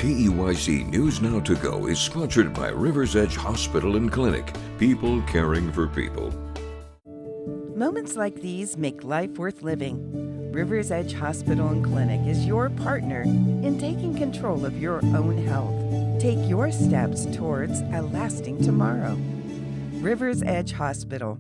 KEYC News Now to Go is sponsored by Rivers Edge Hospital and Clinic. People caring for people. Moments like these make life worth living. Rivers Edge Hospital and Clinic is your partner in taking control of your own health. Take your steps towards a lasting tomorrow. Rivers Edge Hospital.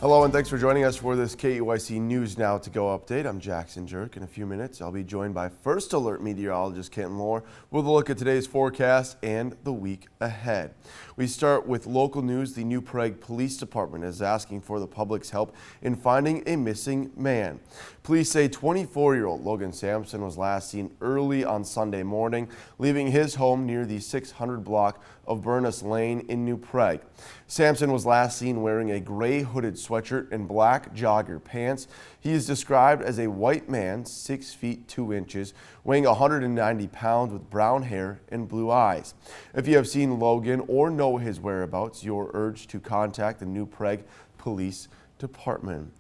Hello and thanks for joining us for this KEYC News Now to Go update. I'm Jackson Jerk. In a few minutes, I'll be joined by First Alert meteorologist Kenton Lohr with a look at today's forecast and the week ahead. We start with local news. The New Prague Police Department is asking for the public's help in finding a missing man. Police say 24-year-old Logan Sampson was last seen early on Sunday morning, leaving his home near the 600 block of Burness Lane in New Prague. Sampson was last seen wearing a gray hooded sweatshirt and black jogger pants. He is described as a white man, 6 feet 2 inches, weighing 190 pounds with brown hair and blue eyes. If you have seen Logan or know his whereabouts, you're urged to contact the New Prague Police Department.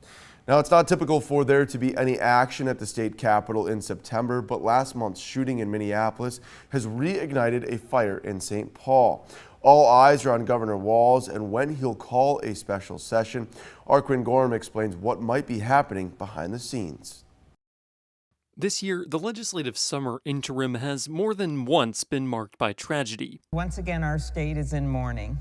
Now, it's not typical for there to be any action at the state capitol in September, but last month's shooting in Minneapolis has reignited a fire in St. Paul. All eyes are on Governor Walz and when he'll call a special session. Our Quinn Gorham explains what might be happening behind the scenes. This year, the legislative summer interim has more than once been marked by tragedy. Once again, our state is in mourning.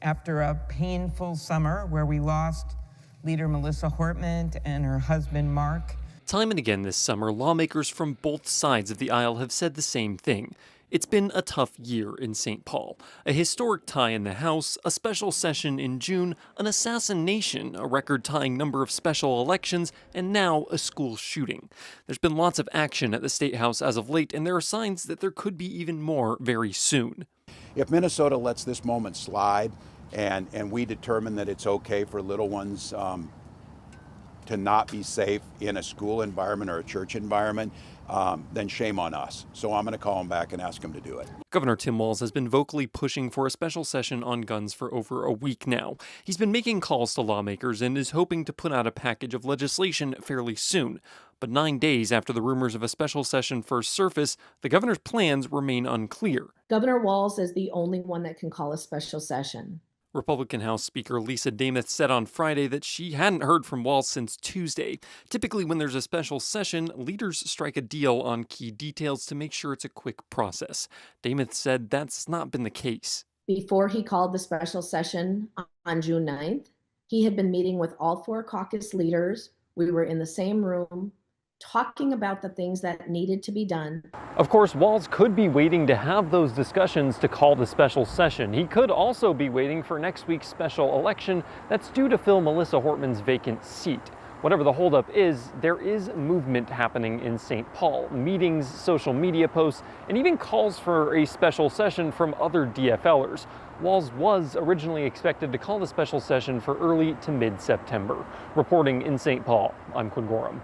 After a painful summer where we lost Leader Melissa Hortman and her husband, Mark. Time and again this summer, lawmakers from both sides of the aisle have said the same thing. It's been a tough year in St. Paul. A historic tie in the House, a special session in June, an assassination, a record-tying number of special elections, and now a school shooting. There's been lots of action at the State House as of late, and there are signs that there could be even more very soon. If Minnesota lets this moment slide, and we determine that it's okay for little ones to not be safe in a school environment or a church environment, then shame on us. So I'm going to call them back and ask them to do it. Governor Tim Walz has been vocally pushing for a special session on guns for over a week now. He's been making calls to lawmakers and is hoping to put out a package of legislation fairly soon. But 9 days after the rumors of a special session first surface, the governor's plans remain unclear. Governor Walz is the only one that can call a special session. Republican House Speaker Lisa Demuth said on Friday that she hadn't heard from Walz since Tuesday. Typically, when there's a special session, leaders strike a deal on key details to make sure it's a quick process. Demuth said that's not been the case. Before he called the special session on June 9th, he had been meeting with all 4 caucus leaders. We were in the same room, talking about the things that needed to be done. Of course, Walz could be waiting to have those discussions to call the special session. He could also be waiting for next week's special election that's due to fill Melissa Hortman's vacant seat. Whatever the holdup is, there is movement happening in St. Paul. Meetings, social media posts, and even calls for a special session from other DFLers. Walz was originally expected to call the special session for early to mid-September. Reporting in St. Paul, I'm Quinn Gorham.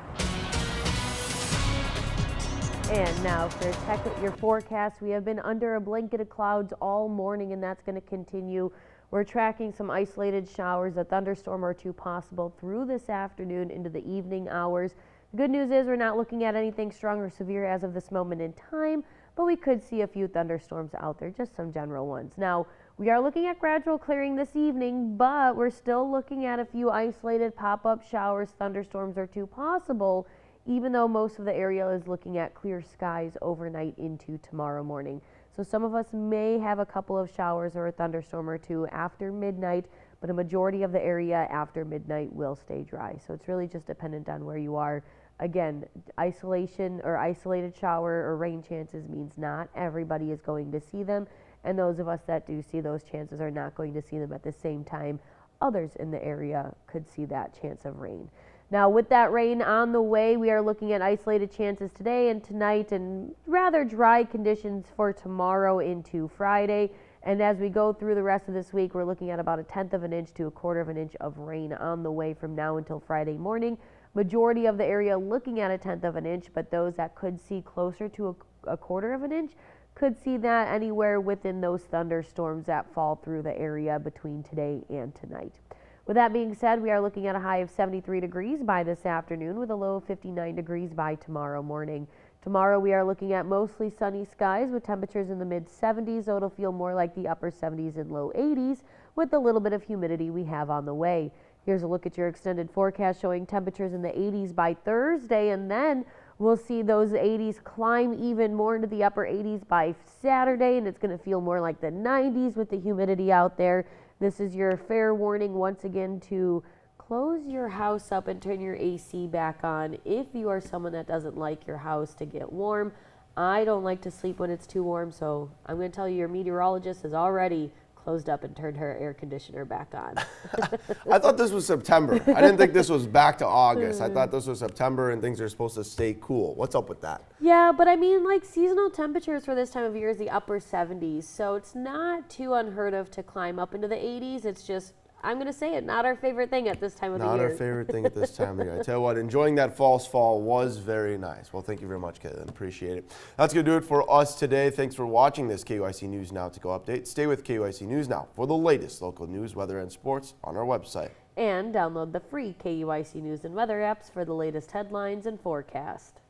And now for Tech at your forecast, we have been under a blanket of clouds all morning, and that's going to continue. We're tracking some isolated showers, a thunderstorm or two possible through this afternoon into the evening hours. The good news is we're not looking at anything strong or severe as of this moment in time, but we could see a few thunderstorms out there, just some general ones. Now, we are looking at gradual clearing this evening, but we're still looking at a few isolated pop-up showers, thunderstorms or two possible, even though most of the area is looking at clear skies overnight into tomorrow morning. So some of us may have a couple of showers or a thunderstorm or two after midnight, but a majority of the area after midnight will stay dry. So it's really just dependent on where you are. Again, isolation or isolated shower or rain chances means not everybody is going to see them, and those of us that do see those chances are not going to see them at the same time. Others in the area could see that chance of rain. Now, with that rain on the way, we are looking at isolated chances today and tonight and rather dry conditions for tomorrow into Friday. And as we go through the rest of this week, we're looking at about 1/10 of an inch to 1/4 of an inch of rain on the way from now until Friday morning. Majority of the area looking at 1/10 of an inch, but those that could see closer to a 1/4 of an inch could see that anywhere within those thunderstorms that fall through the area between today and tonight. With that being said, we are looking at a high of 73 degrees by this afternoon with a low of 59 degrees by tomorrow morning. Tomorrow we are looking at mostly sunny skies with temperatures in the mid 70s, though it'll feel more like the upper 70s and low 80s with the little bit of humidity we have on the way. Here's a look at your extended forecast showing temperatures in the 80s by Thursday, and then we'll see those 80s climb even more into the upper 80s by Saturday, and it's going to feel more like the 90s with the humidity out there. This is your fair warning once again to close your house up and turn your AC back on if you are someone that doesn't like your house to get warm. I don't like to sleep when it's too warm, so I'm going to tell you your meteorologist has already closed up and turned her air conditioner back on. I thought this was September. I didn't think this was back to August. I thought this was September and things are supposed to stay cool. What's up with that? Yeah, but I mean, like, seasonal temperatures for this time of year is the upper 70s, so it's not too unheard of to climb up into the 80s. It's just, I'm going to say it, not our favorite thing at this time of the year. Not our favorite thing at this time of year. I tell you what, enjoying that false fall was very nice. Well, thank you very much, Caitlin. Appreciate it. That's going to do it for us today. Thanks for watching this KYC News Now to Go update. Stay with KYC News Now for the latest local news, weather, and sports on our website. And download the free KUIC News and Weather apps for the latest headlines and forecast.